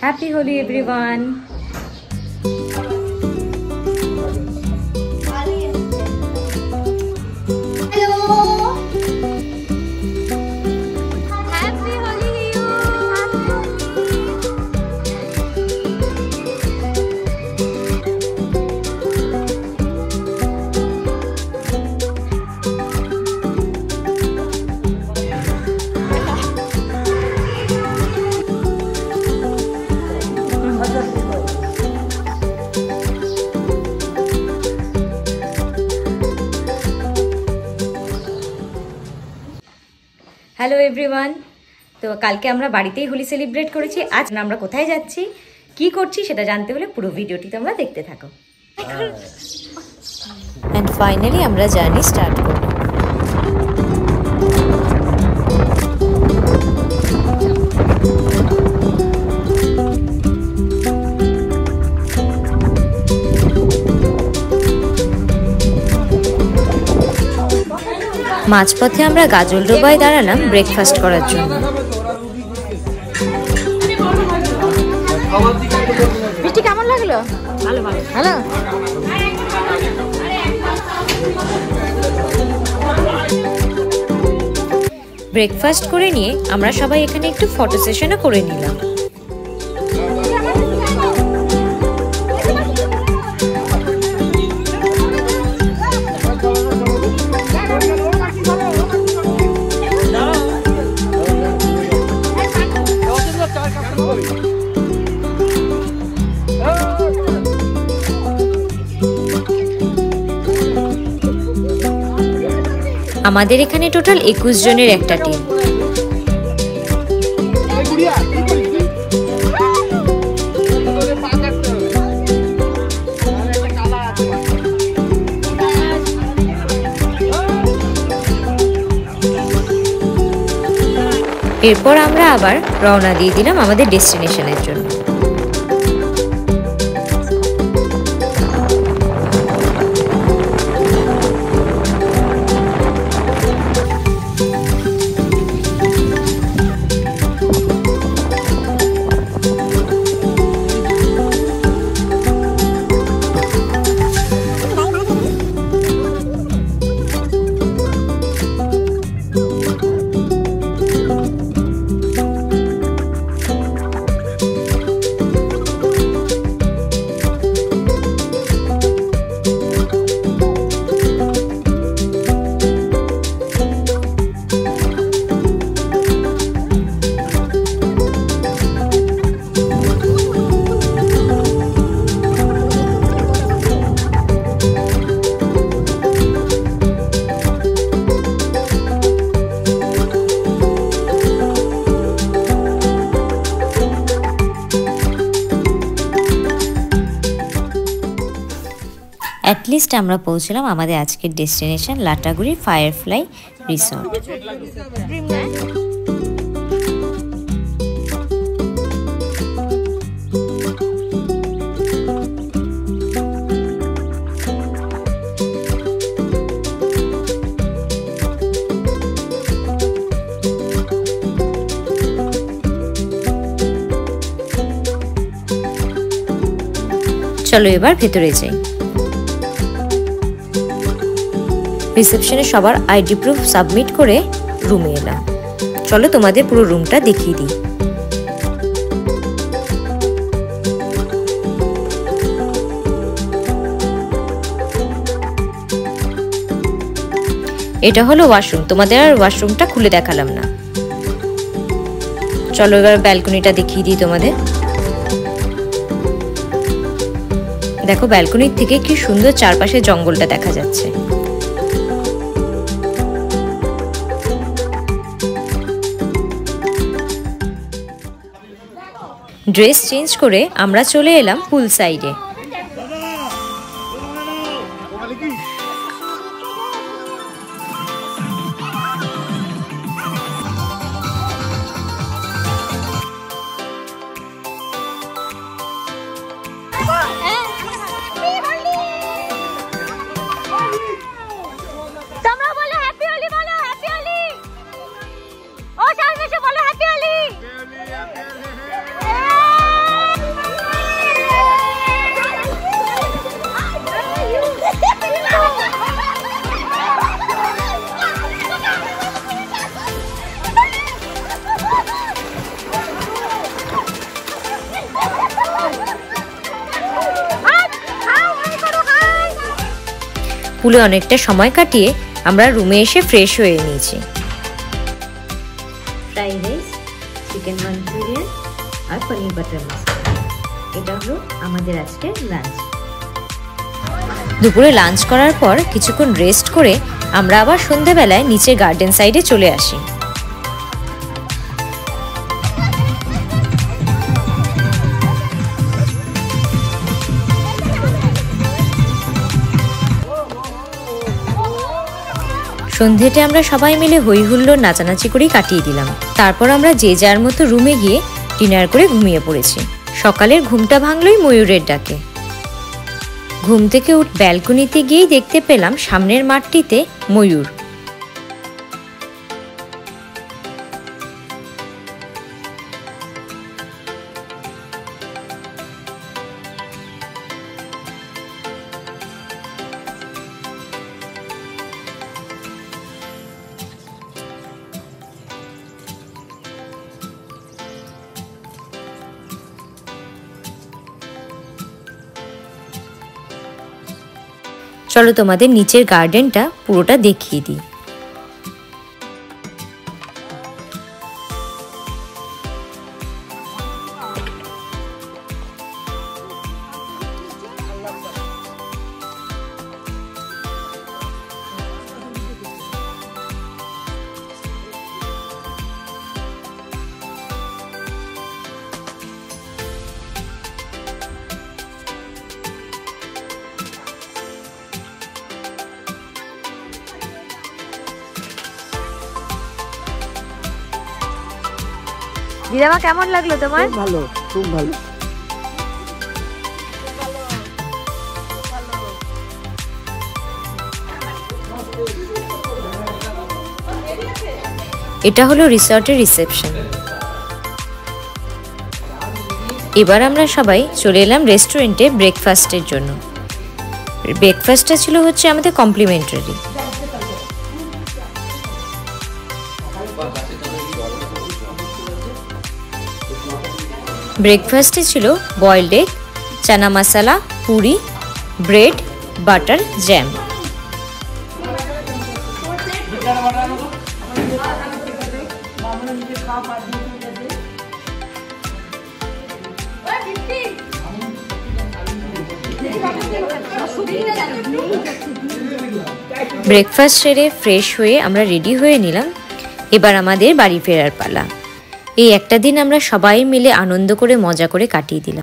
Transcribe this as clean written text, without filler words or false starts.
Happy Holi everyone. Hello everyone. তো কালকে আমরা বাড়িতেই হোলি সেলিব্রেট করেছি। আজ আমরা কোথায় যাচ্ছি, কি করছি সেটা জানতে হলে পুরো ভিডিওটি তোমরা দেখতে থাকো। এন্ড ফাইনালি আমরা জার্নি স্টার্ট করব। মাঝপথে আমরা গাজলডোবায় দাঁড়ালাম ব্রেকফাস্ট করার জন্য। মিষ্টি কেমন লাগলো? ভালো ভালো ভালো। ব্রেকফাস্ট করে নিয়ে আমরা সবাই এখানে একটু ফটো সেশনও করে নিলাম। আমাদের এখানে টোটাল 21 জনের একটা টিম। এরপর আমরা আবার রওনা দিয়ে দিলাম আমাদের ডেস্টিনেশনের জন্য। অ্যাটলিস্ট আমরা পৌঁছলাম আমাদের আজকের ডেস্টিনেশন লাটাগুড়ি ফায়ারফ্লাই রিসর্ট। চলো এবার ভেতরে যাই। রিসেপশনে সবার আইডি প্রুফ সাবমিট করে রুমে এলাম। চলো তোমাদের পুরো রুমটা দেখিয়ে দিই। এটা হলো ওয়াশরুম। তোমাদের আর ওয়াশরুমটা খুলে দেখালাম না। চলো এবার ব্যালকনিটা দেখিয়ে দিই তোমাদের। দেখো ব্যালকনির থেকে কি সুন্দর চারপাশে জঙ্গলটা দেখা যাচ্ছে। ড্রেস চেঞ্জ করে আমরা চলে এলাম পুল সাইডে। পুলে অনেকটা সময় কাটিয়ে আমরা রুমে এসে ফ্রেশ হয়ে নিয়েছি। ফ্রাইড রাইস, চিকেন মাঞ্চুরিয়ান আর পনির বাটার মশলা, এটা হলো আমাদের আজকের লাঞ্চ। দুপুরে লাঞ্চ করার পর কিছুক্ষণ রেস্ট করে আমরা আবার সন্ধ্যেবেলায় নিচে গার্ডেন সাইডে চলে আসি। সন্ধ্যেতে আমরা সবাই মিলে হই হুল্লোড় নাচানাচি করেই কাটিয়ে দিলাম। তারপর আমরা যে যার মতো রুমে গিয়ে ডিনার করে ঘুমিয়ে পড়েছি। সকালের ঘুমটা ভাঙলই ময়ূরের ডাকে। ঘুম থেকে ব্যালকনিতে গিয়েই দেখতে পেলাম সামনের মাঠটিতে ময়ূর। চলো তোমাদের নিচের গার্ডেনটা পুরোটা দেখিয়ে দিই। দিদামা কেমন লাগলো তোমার? ভালো, খুব ভালো। এটা হলো রিসর্টের রিসেপশন। এবার আমরা সবাই চলে এলাম রেস্টুরেন্টে ব্রেকফাস্টের জন্য। ব্রেকফাস্টটা ছিল হচ্ছে আমাদের কমপ্লিমেন্টারি। ব্রেকফাস্টে ছিল boiled egg, chana masala, puri, bread, butter, jam. Breakfast সেরে ফ্রেশ হয়ে আমরা রেডি হয়ে নিলাম। এবার আমাদের বাড়ি ফেরার পালা। এই একটা দিন আমরা সবাই মিলে আনন্দ করে মজা করে কাটিয়ে দিলাম।